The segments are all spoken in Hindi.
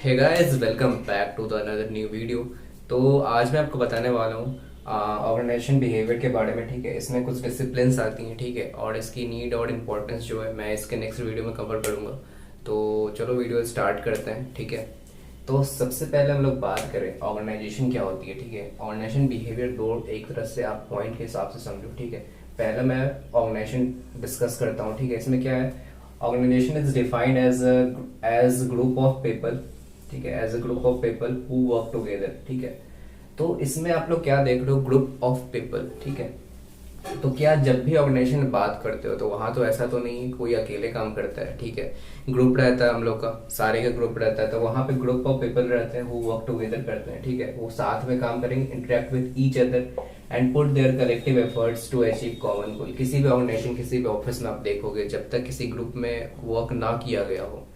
Hey guys, welcome back to the another new video. तो आज मैं आपको बताने वाला हूँ ऑर्गेनाइजेशन बिहेवियर के बारे में। ठीक है, इसमें कुछ डिसिप्लिन्स आती हैं। ठीक है, और इसकी नीड और इम्पोर्टेंस जो है मैं इसके नेक्स्ट वीडियो में कवर करूँगा। तो चलो वीडियो स्टार्ट करते हैं। ठीक है, तो सबसे पहले हम लोग बात करें ऑर्गेनाइजेशन क्या होती है। ठीक है, ऑर्गेनाइजेशन बिहेवियर दो एक तरह से आप पॉइंट के हिसाब से समझो। ठीक है, पहले मैं ऑर्गेनाइजेशन डिस्कस करता हूँ। ठीक है, इसमें क्या है, organisation is defined as group of people. ठीक है, as a group of people who work together. ठीक है, तो इसमें आप लोग क्या देख रहे हो, ग्रुप ऑफ पीपल। ठीक है, तो क्या जब भी ऑर्गेनाइजेशन में बात करते हो तो वहां तो ऐसा तो नहीं कोई अकेले काम करता है। ठीक है, ग्रुप रहता है हम लोग का, सारे का ग्रुप रहता है। तो वहां पे ग्रुप ऑफ पीपल रहते हैं हु वर्क टुगेदर करते हैं। ठीक है, वो साथ में काम करेंगे, interact with each other and put their collective efforts to achieve common goal. किसी भी ऑर्गेनाइजेशन, किसी भी ऑफिस में आप देखोगे, जब तक किसी ग्रुप में वर्क ना किया गया हो,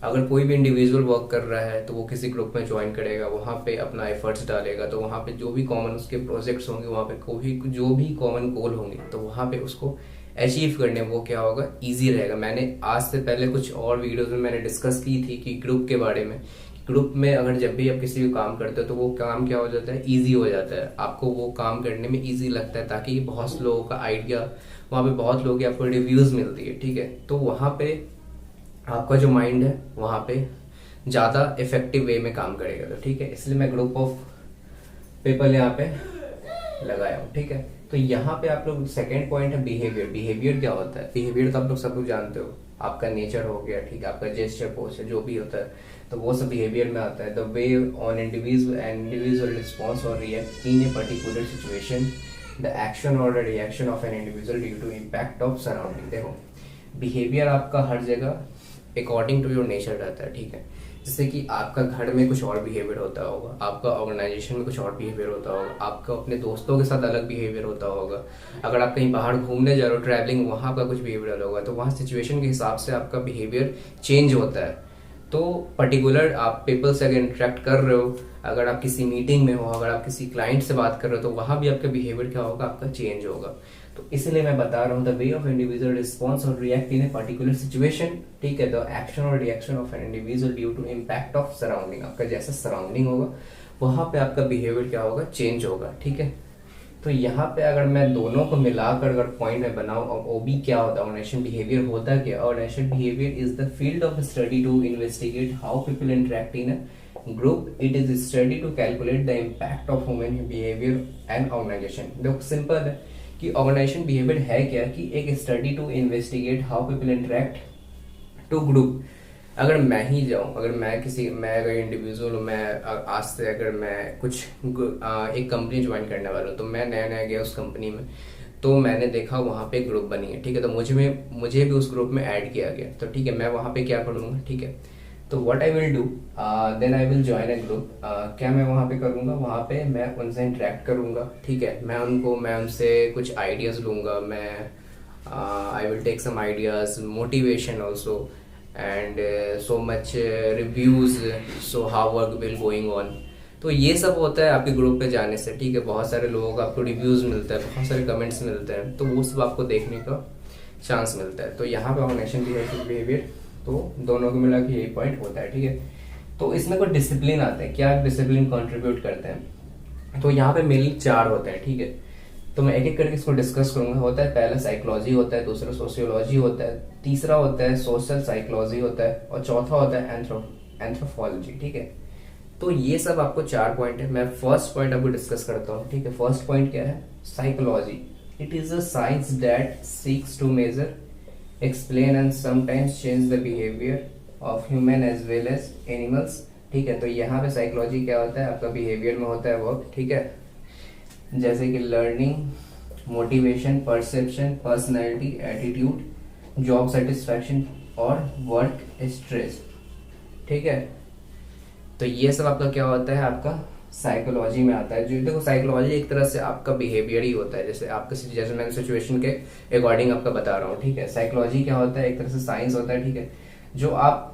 अगर कोई भी इंडिविजुअल वर्क कर रहा है तो वो किसी ग्रुप में ज्वाइन करेगा, वहाँ पे अपना एफर्ट्स डालेगा, तो वहाँ पे जो भी कॉमन उसके प्रोजेक्ट्स होंगे, वहाँ पे कोई जो भी कॉमन गोल होंगे, तो वहाँ पे उसको अचीव करने में वो क्या होगा, इजी रहेगा। मैंने आज से पहले कुछ और वीडियोस में मैंने डिस्कस की थी कि ग्रुप के बारे में। ग्रुप में अगर जब भी आप किसी भी काम करते हो तो वो काम क्या हो जाता है, ईजी हो जाता है, आपको वो काम करने में ईजी लगता है, ताकि बहुत से लोगों का आइडिया, वहाँ पे बहुत लोगों की आपको रिव्यूज मिलती है। ठीक है, तो वहाँ पे आपका जो माइंड है वहाँ पे ज़्यादा इफेक्टिव वे में काम करेगा। तो ठीक है, इसलिए मैं ग्रुप ऑफ पीपल यहाँ पे लगाया हूँ। ठीक है, तो यहाँ पे आप लोग सेकेंड पॉइंट है बिहेवियर। बिहेवियर क्या होता है, बिहेवियर तो आप लोग सब लोग जानते हो, आपका नेचर हो गया। ठीक है, आपका जेस्चर पोस्चर जो भी होता है, तो वो सब बिहेवियर में आता है। The way on individual response और react in a particular situation, the action और reaction of an individual due to impact of surrounding. देखो, बिहेवियर आपका हर जगह अकॉर्डिंग टू योर नेचर रहता है। ठीक है, जैसे कि आपका घर में कुछ और बिहेवियर होता होगा, आपका ऑर्गेनाइजेशन में कुछ और बिहेवियर होता होगा, आपका अपने दोस्तों के साथ अलग बिहेवियर होता होगा, अगर आप कहीं बाहर घूमने जा रहे हो, ट्रैवलिंग, वहाँ का कुछ बिहेवियर अलग होगा, तो वहाँ सिचुएशन के हिसाब से आपका बिहेवियर चेंज होता है। तो पर्टिकुलर आप पीपल से अगर इंटरेक्ट कर रहे हो, अगर आप किसी मीटिंग में हो, अगर आप किसी क्लाइंट से बात कर रहे हो, तो वहाँ भी आपका बिहेवियर क्या होगा, आपका चेंज होगा। तो इसलिए मैं बता रहा हूँ the way of individual response और react in a particular situation. ठीक है, द एक्शन और reaction of an individual due to impact of surrounding. आपका जैसा सराउंडिंग होगा वहां पे आपका बिहेवियर क्या होगा, चेंज होगा। ठीक है, तो यहाँ पे अगर मैं दोनों को मिलाकर अगर पॉइंट में बनाऊं, ओबी क्या होता है, ऑर्गेनाइजेशन बिहेवियर होता क्या, organisation behaviour is the field of study to investigate how people interact in a group. It is study to calculate the impact of human behaviour and organisation. देखो, सिंपल है कि ऑर्गेनाइजेशन बिहेवियर है क्या, कि एक study to investigate how people interact to group. अगर मैं ही जाऊं, अगर मैं अगर इंडिविजुअल हूं, मैं आज से अगर मैं कुछ एक कंपनी ज्वाइन करने वाला हूं, तो मैं नया नया गया उस कंपनी में, तो मैंने देखा वहां पे ग्रुप बनी है। ठीक है, तो मुझे भी उस ग्रुप में ऐड किया गया। तो ठीक है, मैं वहां पे क्या करूंगा, ठीक है, तो what I will do, then I will join a group. क्या मैं वहां पे करूंगा, वहां पे मैं उनसे इंटरेक्ट करूंगा। ठीक है, मैं उनसे कुछ आइडियाज लूंगा, मैं I will take some ideas, motivation also, and so much reviews, so how work will going on. तो ये सब होता है आपके ग्रुप पे जाने से। ठीक है, बहुत सारे लोगों का आपको रिव्यूज मिलता है, बहुत सारे कमेंट्स मिलते हैं, तो वो सब आपको देखने का चांस मिलता है। तो यहाँ पे ऑर्गेनाइजेशन बिहेवियर, तो दोनों को मिला के यही पॉइंट होता है। ठीक है, तो इसमें कुछ डिसिप्लिन आते हैं, क्या डिसिप्लिन कंट्रीब्यूट करते हैं, तो यहाँ पे मेनली 4 होते हैं। ठीक है, तो मैं एक एक करके इसको डिस्कस करूंगा। होता है पहला साइकोलॉजी होता है, दूसरा सोशियोलॉजी होता है, तीसरा होता है सोशल साइकोलॉजी होता है, और चौथा होता है एंथ्रोपोलॉजी। ठीक है, तो ये सब आपको 4 पॉइंट है। मैं फर्स्ट पॉइंट आपको डिस्कस करता हूँ। ठीक है, फर्स्ट पॉइंट क्या है, psychology. It is a science that seeks to measure, explain and sometimes change the behaviour of human as well as animals. ठीक है, तो यहाँ पे साइकोलॉजी क्या होता है, आपका बिहेवियर में होता है वर्क। ठीक है, जैसे कि learning, motivation, perception, personality, attitude, job satisfaction और वर्क स्ट्रेस। ठीक है, तो ये सब आपका क्या होता है, आपका साइकोलॉजी में आता है। जो देखो, साइकोलॉजी एक तरह से आपका बिहेवियर ही होता है, जैसे मैं सिचुएशन के अकॉर्डिंग आपका बता रहा हूँ। ठीक है, साइकोलॉजी क्या होता है, एक तरह से साइंस होता है। ठीक है, जो आप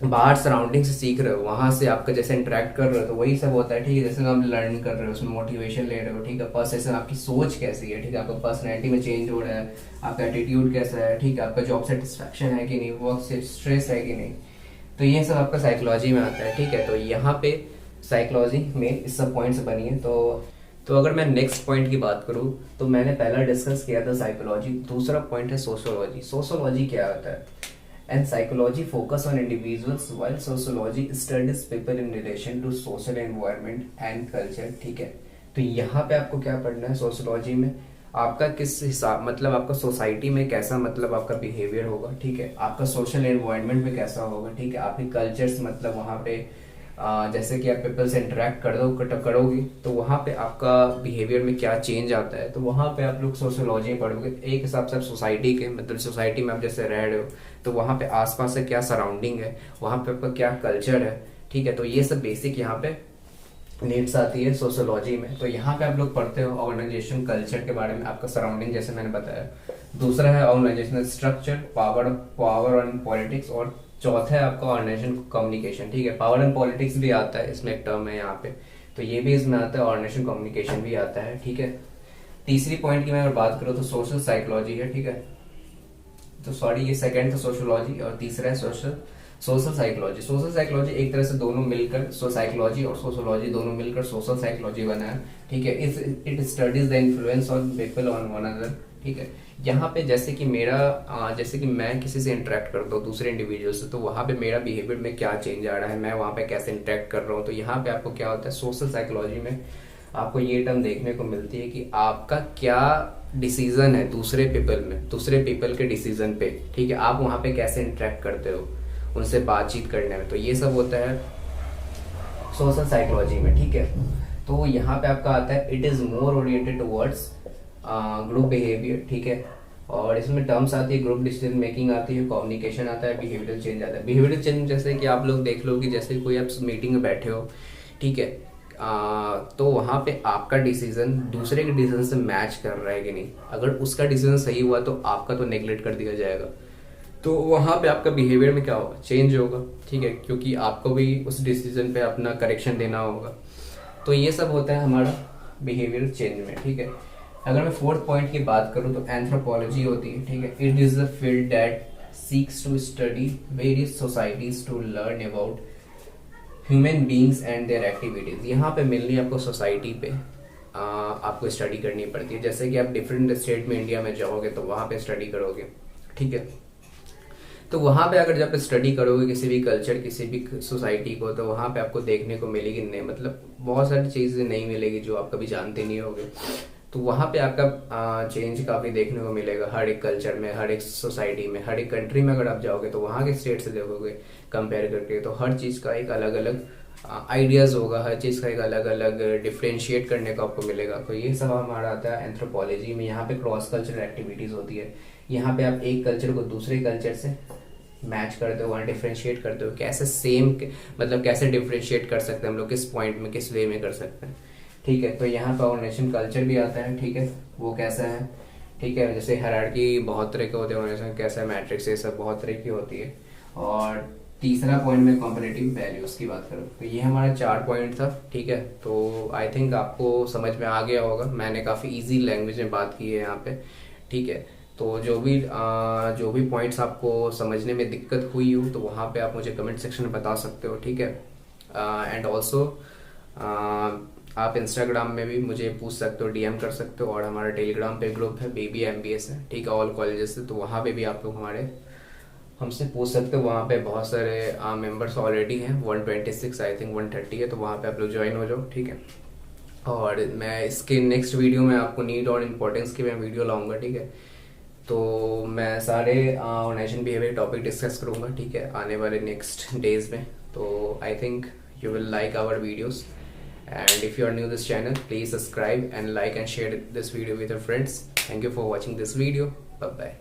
बाहर सराउंडिंग से सीख रहे हो, वहां से आपका जैसे इंटरेक्ट कर रहे हो, तो वही सब होता है। ठीक है, जैसे आप लर्न कर रहे हो, उसमें मोटिवेशन ले रहे हो। ठीक है, पर्सेप्शन, आपकी सोच कैसी है। ठीक है, आपका पर्सनैलिटी में चेंज हो रहा है, आपका एटीट्यूड कैसा है। ठीक है, आपका जॉब सेटिस्फैक्शन है कि नहीं, वर्क से स्ट्रेस है कि नहीं। तो ये सब आपका साइकोलॉजी में आता है, ठीक है। तो यहाँ पे साइकोलॉजी में इस सब पॉइंट्स बनी है। तो अगर मैं नेक्स्ट पॉइंट की बात करूँ तो मैंने पहला डिस्कस किया था साइकोलॉजी, दूसरा पॉइंट है सोशोलॉजी। सोशोलॉजी क्या होता है? And psychology focus on individuals while sociology studies people in relation to social environment and culture, ठीक है। तो यहाँ पे आपको क्या पढ़ना है सोशोलॉजी में? आपका किस हिसाब मतलब आपका सोसाइटी में कैसा मतलब आपका बिहेवियर होगा, ठीक है। आपका सोशल एनवायरनमेंट में कैसा होगा, ठीक है। आपके कल्चर्स मतलब वहाँ पे जैसे कि आप पीपल से इंटरेक्ट करोगे तो वहाँ पे आपका बिहेवियर में क्या चेंज आता है, तो वहाँ पे आप लोग सोशोलॉजी पढ़ोगे। एक हिसाब से आप सोसाइटी के मतलब सोसाइटी में आप जैसे रह रहे हो तो वहाँ पे आसपास से क्या सराउंडिंग है, वहाँ पे आपका क्या कल्चर है, ठीक है। तो ये सब बेसिक यहाँ पे नीड्स आती है सोशोलॉजी में। तो यहाँ पे आप लोग पढ़ते हो ऑर्गेनाइजेशन कल्चर के बारे में, आपका सराउंडिंग जैसे मैंने बताया। दूसरा है organisational structure, power and politics, और चौथा है आपका ऑर्गेनाइजेशन कम्युनिकेशन, ठीक है। पावर एंड पॉलिटिक्स भी आता है, इसमें एक टर्म है यहाँ पे, तो ये भी इसमें आता है। ऑर्गेनाइजेशन कम्युनिकेशन भी आता है, ठीक है। तीसरी पॉइंट की मैं अगर बात करूँ तो सोशल साइकोलॉजी है, ठीक है। तो सॉरी, ये सेकंड था सोशोलॉजी और तीसरा है सोशल साइकोलॉजी। सोशल साइकोलॉजी एक तरह से दोनों मिलकर साइकोलॉजी और सोशोलॉजी दोनों मिलकर सोशल साइकोलॉजी बना है, ठीक है। It studies the influence on people on one another, ठीक है। यहाँ पे जैसे कि मैं किसी से इंटरेक्ट करता हूँ दूसरे इंडिविजुअल से, तो वहाँ पे मेरा बिहेवियर में क्या चेंज आ रहा है, मैं वहाँ पे कैसे इंटरेक्ट कर रहा हूँ। तो यहाँ पे आपको क्या होता है सोशल साइकोलॉजी में आपको ये टर्म देखने को मिलती है कि आपका क्या डिसीजन है दूसरे पीपल के डिसीजन पे, ठीक है। आप वहाँ पे कैसे इंटरेक्ट करते हो उनसे बातचीत करने में, तो ये सब होता है सोशल साइकोलॉजी में, ठीक है। तो यहाँ पे आपका आता है it is more oriented towards group behaviour, ठीक है। और इसमें टर्म्स आती है ग्रुप डिसीजन मेकिंग आती है, कम्युनिकेशन आता है, बिहेवियरल चेंज आता है। बिहेवियरल चेंज जैसे कि आप लोग देख लो कि जैसे कोई आप मीटिंग में बैठे हो, ठीक है। तो वहाँ पे आपका डिसीजन दूसरे के डिसीजन से मैच कर रहा है कि नहीं। अगर उसका डिसीजन सही हुआ तो आपका तो नेग्लेक्ट कर दिया जाएगा, तो वहाँ पे आपका बिहेवियर में क्या होगा, चेंज होगा, ठीक है, क्योंकि आपको भी उस डिसीजन पे अपना करेक्शन देना होगा। तो ये सब होता है हमारा बिहेवियर चेंज में, ठीक है। अगर मैं फोर्थ पॉइंट की बात करूँ तो एंथ्रोपोलॉजी होती है, ठीक है। It is the field that seeks to study various societies to learn about human beings and their activities. यहाँ पे मिलनी आपको सोसाइटी पे आपको स्टडी करनी पड़ती है। जैसे कि आप डिफरेंट स्टेट में इंडिया में जाओगे तो वहाँ पे स्टडी करोगे, ठीक है। तो वहाँ पे अगर जब स्टडी करोगे किसी भी कल्चर किसी भी सोसाइटी को, तो वहाँ पे आपको देखने को मिलेगी नहीं मतलब बहुत सारी चीज़ें नहीं मिलेगी जो आप कभी जानते नहीं होगे। तो वहाँ पे आपका चेंज काफ़ी देखने को मिलेगा हर एक कल्चर में, हर एक सोसाइटी में, हर एक कंट्री में। अगर आप जाओगे तो वहाँ के स्टेट से देखोगे कंपेयर करके, तो हर चीज़ का एक अलग अलग आइडियाज़ होगा, हर चीज़ का एक अलग अलग डिफ्रेंशिएट करने को आपको मिलेगा। तो ये सब हमारा आता है एंथ्रोपोलॉजी में। यहाँ पे क्रॉस कल्चरल एक्टिविटीज़ होती है। यहाँ पे आप एक कल्चर को दूसरे कल्चर से मैच करते हो, वहाँ डिफ्रेंशिएट करते हो, कैसे सेम मतलब कैसे डिफ्रेंशिएट कर सकते हैं हम लोग, किस पॉइंट में किस वे में कर सकते हैं, ठीक है। तो यहाँ पे ऑर्गेनाइजेशन कल्चर भी आता है, ठीक है, वो कैसा है, ठीक है। जैसे हायरार्की बहुत तरह के होते हैं, ऑर्गेनाइजेशन कैसा है, मैट्रिक्स, ये सब बहुत तरह की होती है। और तीसरा पॉइंट में कॉम्पिटिटिव वैल्यूज़ की बात करूँ तो ये हमारा 4 पॉइंट था, ठीक है। तो आई थिंक आपको समझ में आ गया होगा, मैंने काफ़ी ईजी लैंग्वेज में बात की है यहाँ पे, ठीक है। तो जो भी पॉइंट्स आपको समझने में दिक्कत हुई हो तो वहाँ पे आप मुझे कमेंट सेक्शन में बता सकते हो, ठीक है। एंड ऑल्सो आप इंस्टाग्राम में भी मुझे पूछ सकते हो, डीएम कर सकते हो। और हमारा टेलीग्राम पे ग्रुप है BBMBS है, ठीक है, ऑल कॉलेजेस से, तो वहाँ पे भी आप लोग हमसे पूछ सकते हो। वहाँ पे बहुत सारे मेंबर्स ऑलरेडी हैं, 126 आई थिंक 130 है, तो वहाँ पे आप लोग ज्वाइन हो जाओ, ठीक है। और मैं इसके नेक्स्ट वीडियो में आपको नीड और इम्पोर्टेंस की मैं वीडियो लाऊंगा, ठीक है। तो मैं सारे ऑर्गेनाइजेशन बिहेवियर टॉपिक डिस्कस करूँगा, ठीक है, आने वाले नेक्स्ट डेज में। तो I think you will like our videos, and if you are new to this channel, please subscribe and like and share this video with your friends. Thank you for watching this video. Bye bye.